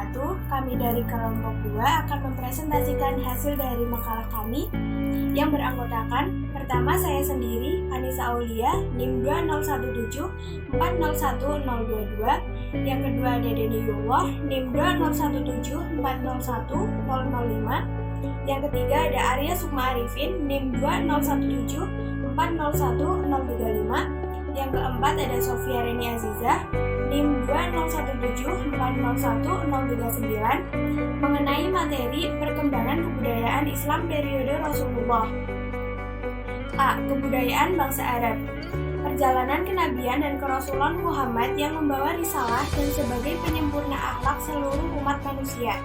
wabarakatuh. Kami dari kelompok 2 akan mempresentasikan hasil dari makalah kami yang beranggotakan: pertama, saya sendiri, Anissa Aulia, NIM 20174010022. Yang kedua, Dede Niyullah, NIM 20174010005. Yang ketiga ada Arya Sukma Arifin, NIM 20174010035. Yang keempat ada Sofia Reni Azizah, NIM 20174010039, mengenai materi perkembangan kebudayaan Islam periode Rasulullah. A. Kebudayaan bangsa Arab. Perjalanan kenabian dan kerasulan Muhammad yang membawa risalah dan sebagai penyempurna akhlak seluruh umat manusia.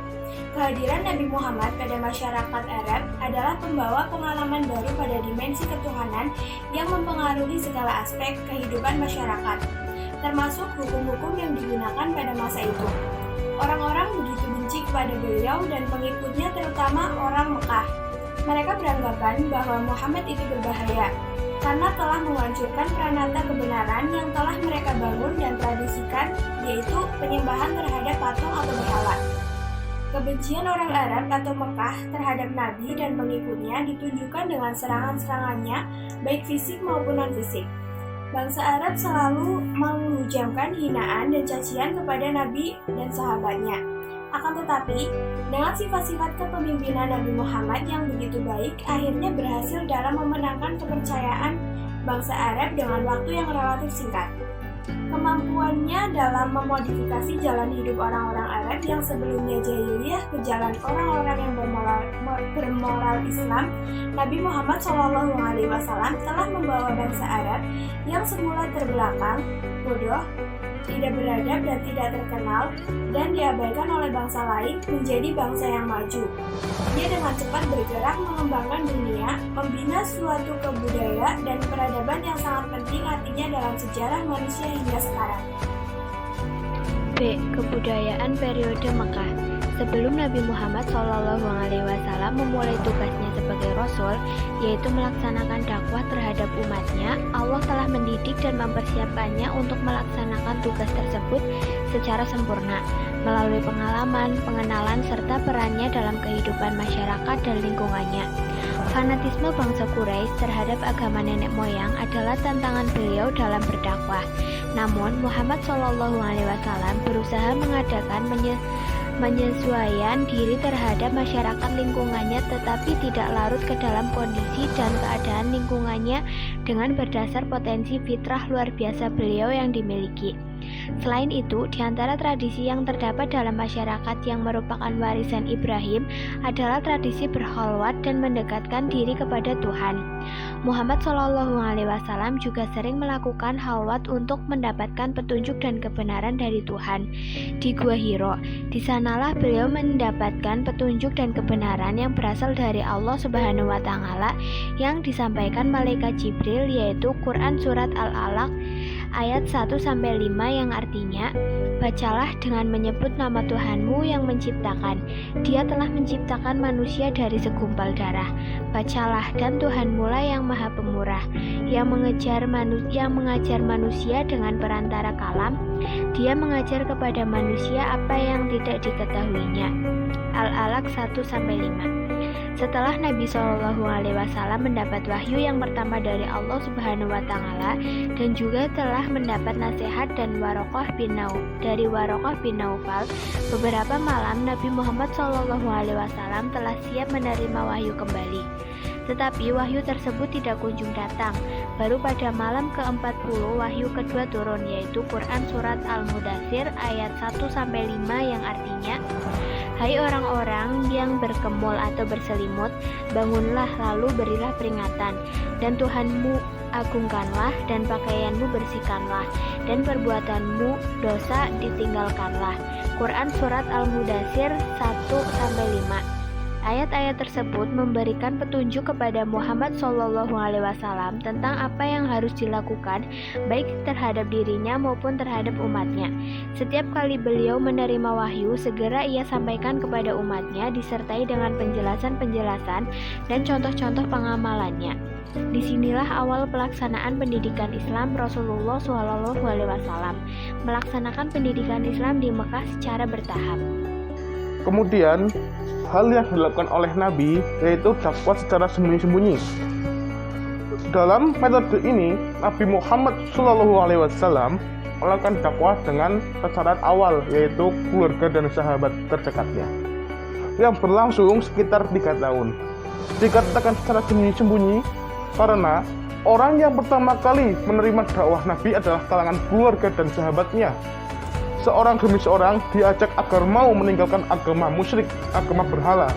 Kehadiran Nabi Muhammad pada masyarakat Arab adalah pembawa pengalaman baru pada dimensi ketuhanan yang mempengaruhi segala aspek kehidupan masyarakat, termasuk hukum-hukum yang digunakan pada masa itu. Orang-orang begitu benci kepada beliau dan pengikutnya, terutama orang Mekah. Mereka beranggapan bahwa Muhammad itu berbahaya karena telah menghancurkan pranata kebenaran yang telah mereka bangun dan tradisikan, yaitu penyembahan terhadap patung atau berhala. Kebencian orang Arab atau Mekah terhadap Nabi dan pengikutnya ditunjukkan dengan serangan-serangannya, baik fisik maupun non-fisik. Bangsa Arab selalu menghujamkan hinaan dan cacian kepada Nabi dan sahabatnya. Akan tetapi, dengan sifat-sifat kepemimpinan Nabi Muhammad yang begitu baik, akhirnya berhasil dalam memenangkan kepercayaan bangsa Arab dengan waktu yang relatif singkat. Kemampuannya dalam memodifikasi jalan hidup orang-orang Arab yang sebelumnya jahiliyah ke jalan orang-orang yang bermoral Islam, Nabi Muhammad SAW telah membawa bangsa Arab yang semula terbelakang, bodoh, tidak beradab dan tidak terkenal, dan diabaikan oleh bangsa lain menjadi bangsa yang maju. Dia dengan cepat bergerak mengembangkan dunia, membina suatu kebudayaan dan peradaban yang sangat penting artinya dalam sejarah manusia hingga sekarang. B. Kebudayaan periode Mekah. Sebelum Nabi Muhammad SAW memulai tugasnya sebagai Rasul, yaitu melaksanakan dakwah terhadap umatnya, Allah telah mendidik dan mempersiapkannya untuk melaksanakan tugas tersebut secara sempurna, melalui pengalaman, pengenalan, serta perannya dalam kehidupan masyarakat dan lingkungannya. Fanatisme bangsa Quraisy terhadap agama nenek moyang adalah tantangan beliau dalam berdakwah. Namun, Muhammad SAW berusaha mengadakan menyesuaikan diri terhadap masyarakat lingkungannya, tetapi tidak larut ke dalam kondisi dan keadaan lingkungannya dengan berdasar potensi fitrah luar biasa beliau yang dimiliki. Selain itu, di antara tradisi yang terdapat dalam masyarakat yang merupakan warisan Ibrahim adalah tradisi berkhalwat dan mendekatkan diri kepada Tuhan. Muhammad SAW juga sering melakukan khalwat untuk mendapatkan petunjuk dan kebenaran dari Tuhan. Di Gua Hiro, di sanalah beliau mendapatkan petunjuk dan kebenaran yang berasal dari Allah Subhanahu wa Ta'ala yang disampaikan malaikat Jibril, yaitu Quran Surat Al-Alaq ayat 1-5 yang artinya, bacalah dengan menyebut nama Tuhanmu yang menciptakan. Dia telah menciptakan manusia dari segumpal darah. Bacalah, dan Tuhanmu lah yang maha pemurah, yang mengajar manusia dengan perantara kalam. Dia mengajar kepada manusia apa yang tidak diketahuinya. Al-Alaq 1-5. Setelah Nabi SAW mendapat wahyu yang pertama dari Allah Subhanahu wa Ta'ala dan juga telah mendapat nasihat dan Waraqah bin Naufal, beberapa malam Nabi Muhammad SAW telah siap menerima wahyu kembali. Tetapi wahyu tersebut tidak kunjung datang. Baru pada malam ke-40 wahyu kedua turun, yaitu Quran Surat Al-Mudathir ayat 1-5 yang artinya, hai orang-orang yang berkemul atau berselimut, bangunlah lalu berilah peringatan, dan Tuhanmu agungkanlah, dan pakaianmu bersihkanlah, dan perbuatanmu dosa ditinggalkanlah. Quran Surat Al-Mudathir 1-5. Ayat-ayat tersebut memberikan petunjuk kepada Muhammad SAW tentang apa yang harus dilakukan baik terhadap dirinya maupun terhadap umatnya. Setiap kali beliau menerima wahyu, segera ia sampaikan kepada umatnya disertai dengan penjelasan-penjelasan dan contoh-contoh pengamalannya. Disinilah awal pelaksanaan pendidikan Islam Rasulullah SAW, melaksanakan pendidikan Islam di Mekah secara bertahap. Kemudian hal yang dilakukan oleh Nabi yaitu dakwah secara sembunyi-sembunyi. Dalam metode ini, Nabi Muhammad SAW melakukan dakwah dengan sasaran awal, yaitu keluarga dan sahabat terdekatnya, yang berlangsung sekitar 3 tahun. Dikatakan secara sembunyi-sembunyi karena orang yang pertama kali menerima dakwah Nabi adalah kalangan keluarga dan sahabatnya. Seorang demi seorang diajak agar mau meninggalkan agama musyrik, agama berhala,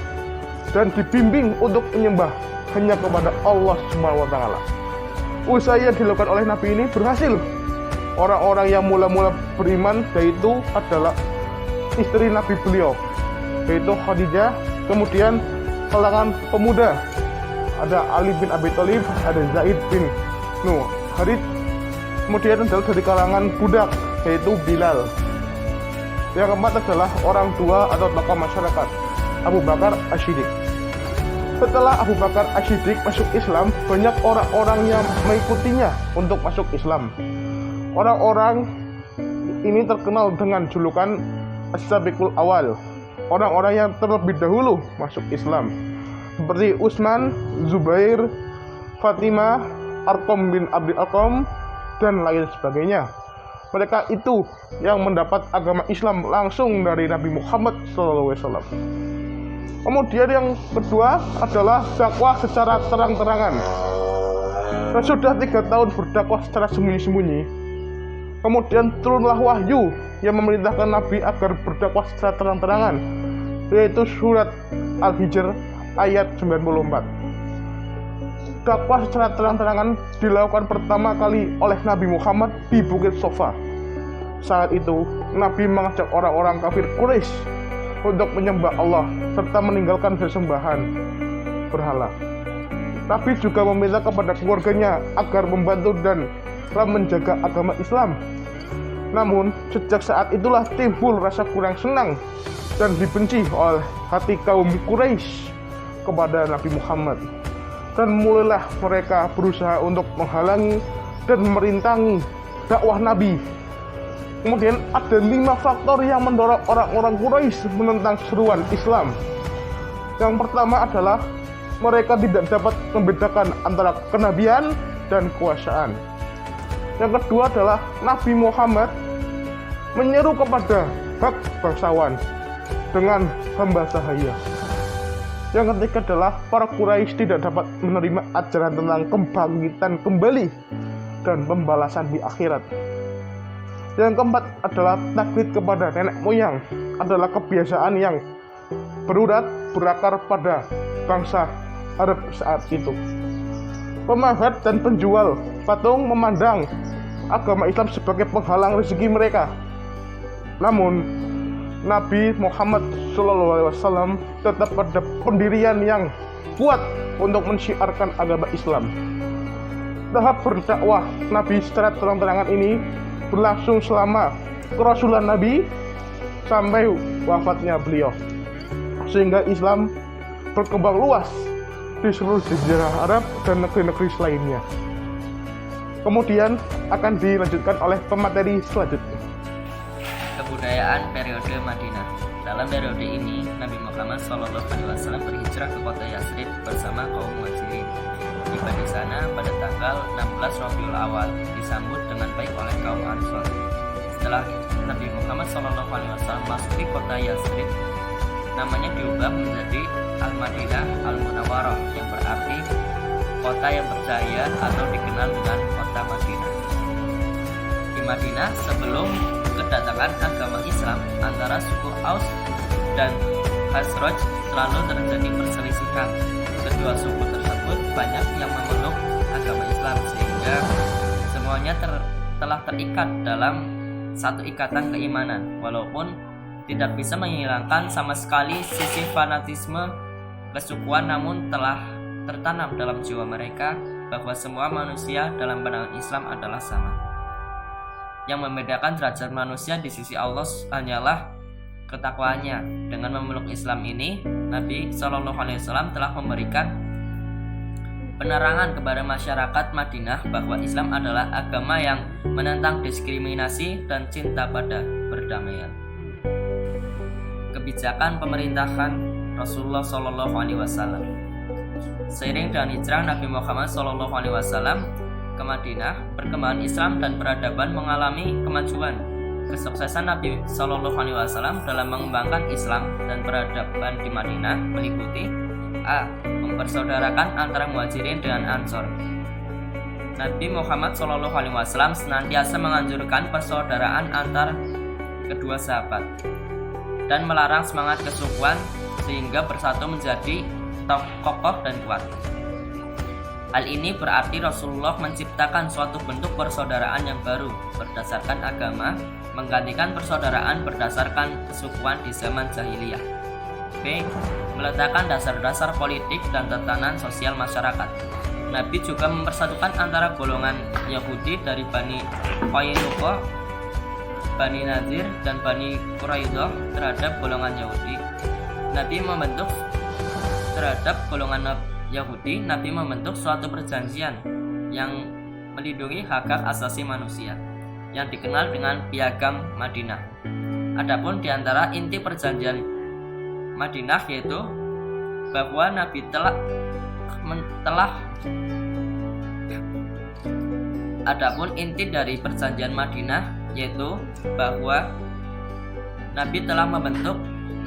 dan dibimbing untuk menyembah hanya kepada Allah SWT. Usaha yang dilakukan oleh Nabi ini berhasil. Orang-orang yang mula-mula beriman yaitu adalah istri Nabi beliau, yaitu Khadijah. Kemudian kalangan pemuda, ada Ali bin Abi Thalib, ada Zaid bin Harith. Kemudian adalah dari kalangan budak, yaitu Bilal. Yang keempat adalah orang tua atau tokoh masyarakat, Abu Bakar As-Siddiq. Setelah Abu Bakar As-Siddiq masuk Islam, banyak orang-orang yang mengikutinya untuk masuk Islam. Orang-orang ini terkenal dengan julukan As-Sabiqul Awal, orang-orang yang terlebih dahulu masuk Islam, seperti Utsman, Zubair, Fatimah, Arqam bin Abdul Arqam, dan lain sebagainya. Mereka itu yang mendapat agama Islam langsung dari Nabi Muhammad SAW. Kemudian yang kedua adalah dakwah secara terang-terangan. Sudah 3 tahun berdakwah secara sembunyi-sembunyi, kemudian turunlah wahyu yang memerintahkan Nabi agar berdakwah secara terang-terangan, yaitu surat Al-Hijr ayat 94. Dakwah secara terang-terangan dilakukan pertama kali oleh Nabi Muhammad di Bukit Sofa. Saat itu Nabi mengajak orang-orang kafir Quraisy untuk menyembah Allah serta meninggalkan sesembahan berhala. Nabi juga meminta kepada keluarganya agar membantu dan menjaga agama Islam. Namun sejak saat itulah timbul rasa kurang senang dan dibenci oleh hati kaum Quraisy kepada Nabi Muhammad, dan mulailah mereka berusaha untuk menghalangi dan merintangi dakwah Nabi. Kemudian ada 5 faktor yang mendorong orang-orang Quraisy menentang seruan Islam. Yang pertama adalah mereka tidak dapat membedakan antara kenabian dan kekuasaan. Yang kedua adalah Nabi Muhammad menyeru kepada hak bangsawan dengan hamba sahaya. Yang ketiga adalah para Quraisy tidak dapat menerima ajaran tentang kebangkitan kembali dan pembalasan di akhirat. Yang keempat adalah taklid kepada nenek moyang, adalah kebiasaan yang berakar pada bangsa Arab saat itu. Pemahat dan penjual patung memandang agama Islam sebagai penghalang rezeki mereka. Namun Nabi Muhammad SAW tetap pada pendirian yang kuat untuk mensyiarkan agama Islam. Tahap berdakwah Nabi secara terang-terangan ini berlangsung selama kerasulan Nabi sampai wafatnya beliau, sehingga Islam berkembang luas di seluruh jazirah Arab dan negeri-negeri lainnya. Kemudian akan dilanjutkan oleh pemateri selanjutnya. Kebudayaan periode Madinah. Dalam periode ini, Nabi Muhammad SAW berhijrah ke kota Yathrib bersama kaum Muhajirin. Tiba di sana pada tanggal 16 Rabiul Awal, disambut dengan baik oleh kaum Ansor. Setelah Nabi Muhammad SAW masuki kota Yathrib, namanya diubah menjadi Al-Madinah Al-Munawwarah, yang berarti kota yang bercahaya atau dikenal dengan kota Madinah. Di Madinah, sebelum kedatangan agama Islam antara suku Aus dan Khazraj, selalu terjadi perselisihan. Kedua suku tersebut banyak yang memeluk agama Islam, sehingga semuanya telah terikat dalam satu ikatan keimanan, walaupun tidak bisa menghilangkan sama sekali sisi fanatisme kesukuan, namun telah tertanam dalam jiwa mereka bahwa semua manusia dalam pandangan Islam adalah sama. Yang membedakan derajat manusia di sisi Allah hanyalah ketakwaannya. Dengan memeluk Islam ini, Nabi SAW telah memberikan penerangan kepada masyarakat Madinah bahwa Islam adalah agama yang menentang diskriminasi dan cinta pada perdamaian. kebijakan pemerintahan Rasulullah Shallallahu Alaihi Wasallam. Seiring dengan hijrah Nabi Muhammad Shallallahu Alaihi Wasallam ke Madinah, perkembangan Islam dan peradaban mengalami kemajuan. Kesuksesan Nabi Shallallahu Alaihi Wasallam dalam mengembangkan Islam dan peradaban di Madinah meliputi a. Mempersaudarakan antara Muhajirin dengan Ansor. Nabi Muhammad Shallallahu Alaihi Wasallam senantiasa menganjurkan persaudaraan antar kedua sahabat dan melarang semangat kesukuan sehingga bersatu menjadi kokoh dan kuat. Hal ini berarti Rasulullah menciptakan suatu bentuk persaudaraan yang baru berdasarkan agama, menggantikan persaudaraan berdasarkan kesukuan di zaman jahiliyah. B. Meletakkan dasar-dasar politik dan tatanan sosial masyarakat. Nabi juga mempersatukan antara golongan Yahudi dari Bani Qainuqa, Bani Nadir, dan Bani Quraidah terhadap golongan Yahudi. Nabi membentuk suatu perjanjian yang melindungi hak-hak asasi manusia yang dikenal dengan Piagam Madinah. Adapun di antara inti perjanjian Madinah yaitu bahwa Nabi Adapun inti dari perjanjian Madinah yaitu bahwa Nabi telah membentuk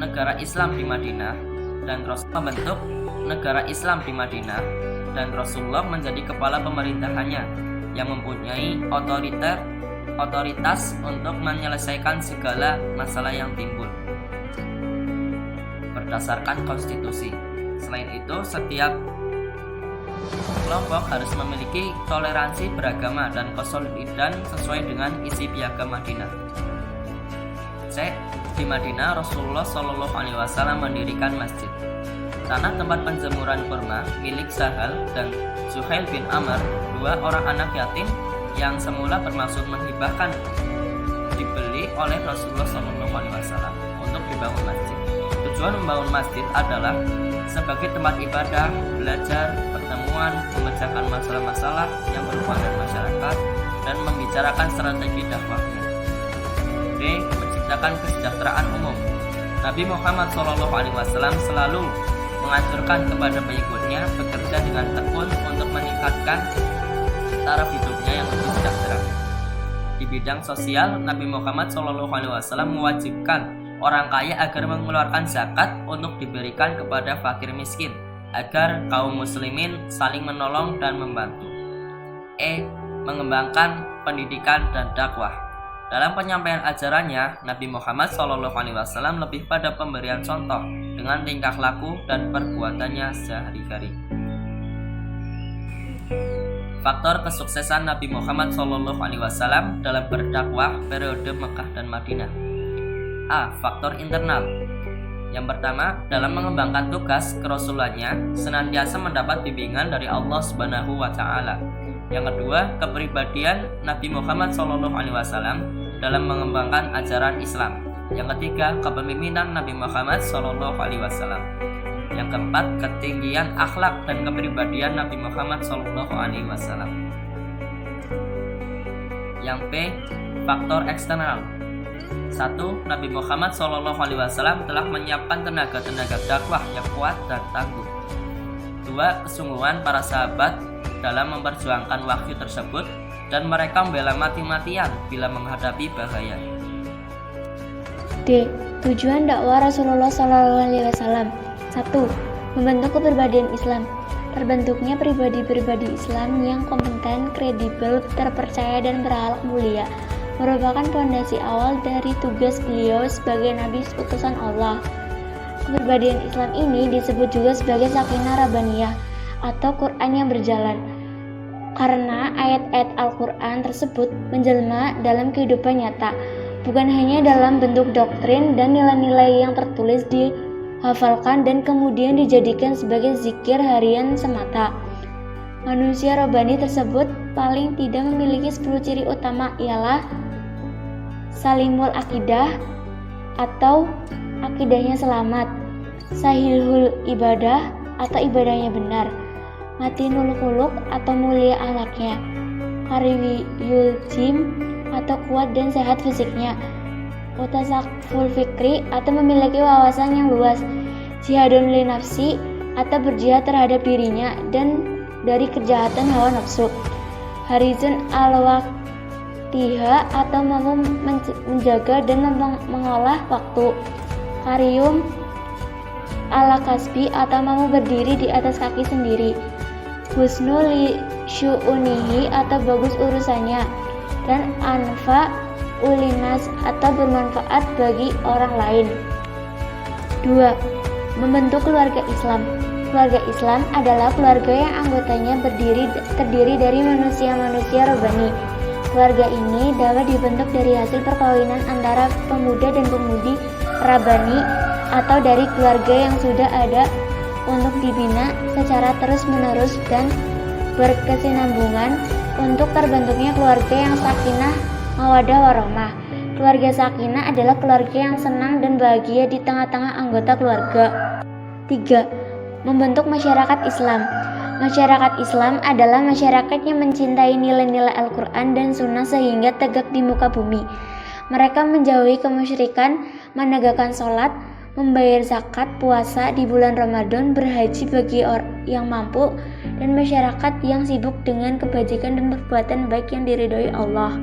negara Islam di Madinah dan Rasulullah menjadi kepala pemerintahannya yang mempunyai otoritas untuk menyelesaikan segala masalah yang timbul berdasarkan konstitusi. Selain itu, setiap kelompok harus memiliki toleransi beragama dan konsolidan sesuai dengan isi Piagam Madinah. C. Di Madinah, Rasulullah Shallallahu Alaihi Wasallam mendirikan masjid. Tanah tempat penjemuran kurma milik Sahal dan Suhail bin Amr, dua orang anak yatim yang semula bermaksud menghibahkan, dibeli oleh Rasulullah Shallallahu Alaihi Wasallam untuk dibangun masjid. Tujuan membangun masjid adalah sebagai tempat ibadah, belajar, pertemuan, memecahkan masalah-masalah yang berhubungan dengan masyarakat, dan membicarakan strategi dakwahnya. D. Menciptakan kesejahteraan umum. Nabi Muhammad SAW selalu menganjurkan kepada pengikutnya bekerja dengan tekun untuk meningkatkan taraf hidupnya yang lebih sejahtera. Di bidang sosial, Nabi Muhammad SAW mewajibkan orang kaya agar mengeluarkan zakat untuk diberikan kepada fakir miskin, agar kaum muslimin saling menolong dan membantu. E. Mengembangkan pendidikan dan dakwah. Dalam penyampaian ajarannya, Nabi Muhammad SAW lebih pada pemberian contoh dengan tingkah laku dan perbuatannya sehari-hari. Faktor kesuksesan Nabi Muhammad SAW dalam berdakwah periode Mekah dan Madinah. A. Faktor internal. Yang pertama, dalam mengembangkan tugas kerasulannya senantiasa mendapat bimbingan dari Allah Subhanahu wa Ta'ala. Yang kedua, kepribadian Nabi Muhammad SAW dalam mengembangkan ajaran Islam. Yang ketiga, kepemimpinan Nabi Muhammad SAW. Yang keempat, ketinggian akhlak dan kepribadian Nabi Muhammad SAW. Yang B. Faktor eksternal. 1. Nabi Muhammad SAW telah menyiapkan tenaga-tenaga dakwah yang kuat dan tangguh. 2. Kesungguhan para sahabat dalam memperjuangkan wahyu tersebut dan mereka membela mati-matian bila menghadapi bahaya. D. Tujuan dakwah Rasulullah SAW. 1. Membentuk kepribadian Islam. Terbentuknya pribadi-pribadi Islam yang kompeten, kredibel, terpercaya, dan berakhlak mulia merupakan fondasi awal dari tugas beliau sebagai Nabi utusan Allah. Kepribadian Islam ini disebut juga sebagai Sakinah Rabbaniyah atau Quran yang berjalan, karena ayat-ayat Al-Quran tersebut menjelma dalam kehidupan nyata, bukan hanya dalam bentuk doktrin dan nilai-nilai yang tertulis dihafalkan dan kemudian dijadikan sebagai zikir harian semata. Manusia Rabbani tersebut paling tidak memiliki 10 ciri utama, ialah salimul akidah atau akidahnya selamat, sahihul ibadah atau ibadahnya benar, matinul khuluq atau mulia akhlaknya, qariyul jim atau kuat dan sehat fisiknya, Mutasakful fikri atau memiliki wawasan yang luas. Jihadun li nafsi atau berjihad terhadap dirinya dan dari kejahatan hawa nafsu. Harizun al-waqtiha atau mampu menjaga dan mengolah waktu. Karyum ala kasbi atau mampu berdiri di atas kaki sendiri. Husnu li syu'unihi atau bagus urusannya. Dan anfa ulinas atau bermanfaat bagi orang lain. 2. Membentuk keluarga Islam. Keluarga Islam adalah keluarga yang anggotanya terdiri dari manusia-manusia robani. Keluarga ini dapat dibentuk dari hasil perkawinan antara pemuda dan pemudi rabani atau dari keluarga yang sudah ada untuk dibina secara terus-menerus dan berkesinambungan untuk terbentuknya keluarga yang sakinah, mawaddah warahmah. Keluarga sakinah adalah keluarga yang senang dan bahagia di tengah-tengah anggota keluarga. 3. Membentuk masyarakat Islam. Masyarakat Islam adalah masyarakat yang mencintai nilai-nilai Al-Quran dan Sunnah sehingga tegak di muka bumi. Mereka menjauhi kemusyrikan, menegakkan sholat, membayar zakat, puasa di bulan Ramadan, berhaji bagi orang yang mampu, dan masyarakat yang sibuk dengan kebajikan dan perbuatan baik yang diridhoi Allah.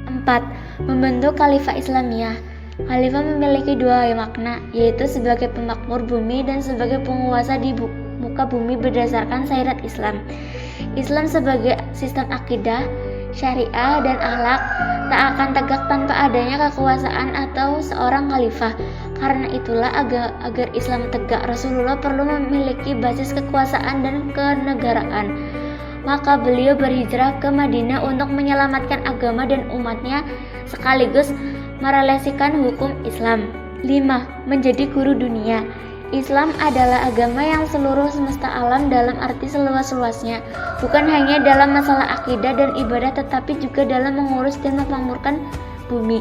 4. Membentuk Khalifah Islamiyah. Khalifah memiliki dua makna, yaitu sebagai pemakmur bumi dan sebagai penguasa di muka bumi berdasarkan syariat Islam. Islam sebagai sistem akidah, syariah, dan akhlak tak akan tegak tanpa adanya kekuasaan atau seorang khalifah. Karena itulah agar Islam tegak, Rasulullah perlu memiliki basis kekuasaan dan kenegaraan. Maka beliau berhijrah ke Madinah untuk menyelamatkan agama dan umatnya sekaligus merealisasikan hukum Islam. 5. Menjadi guru dunia. Islam adalah agama yang seluruh semesta alam dalam arti seluas-luasnya, bukan hanya dalam masalah akidah dan ibadah tetapi juga dalam mengurus dan memakmurkan bumi.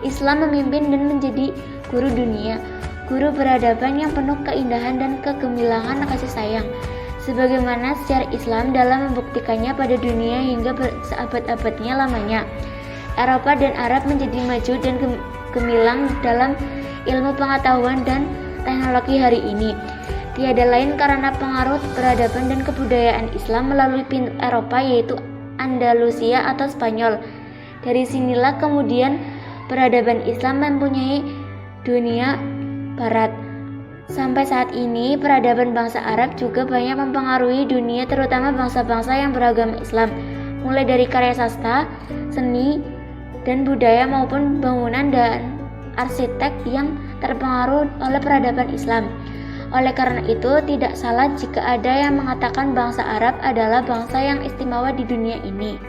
Islam memimpin dan menjadi guru dunia, guru peradaban yang penuh keindahan dan kegemilangan kasih sayang. Sebagaimana sejarah Islam dalam membuktikannya pada dunia hingga seabad-abadnya lamanya. Eropa dan Arab menjadi maju dan gemilang dalam ilmu pengetahuan dan teknologi hari ini. Tiada lain karena pengaruh peradaban dan kebudayaan Islam melalui pintu Eropa, yaitu Andalusia atau Spanyol. Dari sinilah kemudian peradaban Islam mempunyai dunia barat. Sampai saat ini, peradaban bangsa Arab juga banyak mempengaruhi dunia, terutama bangsa-bangsa yang beragama Islam, mulai dari karya sastra, seni, dan budaya maupun bangunan dan arsitek yang terpengaruh oleh peradaban Islam. Oleh karena itu, tidak salah jika ada yang mengatakan bangsa Arab adalah bangsa yang istimewa di dunia ini.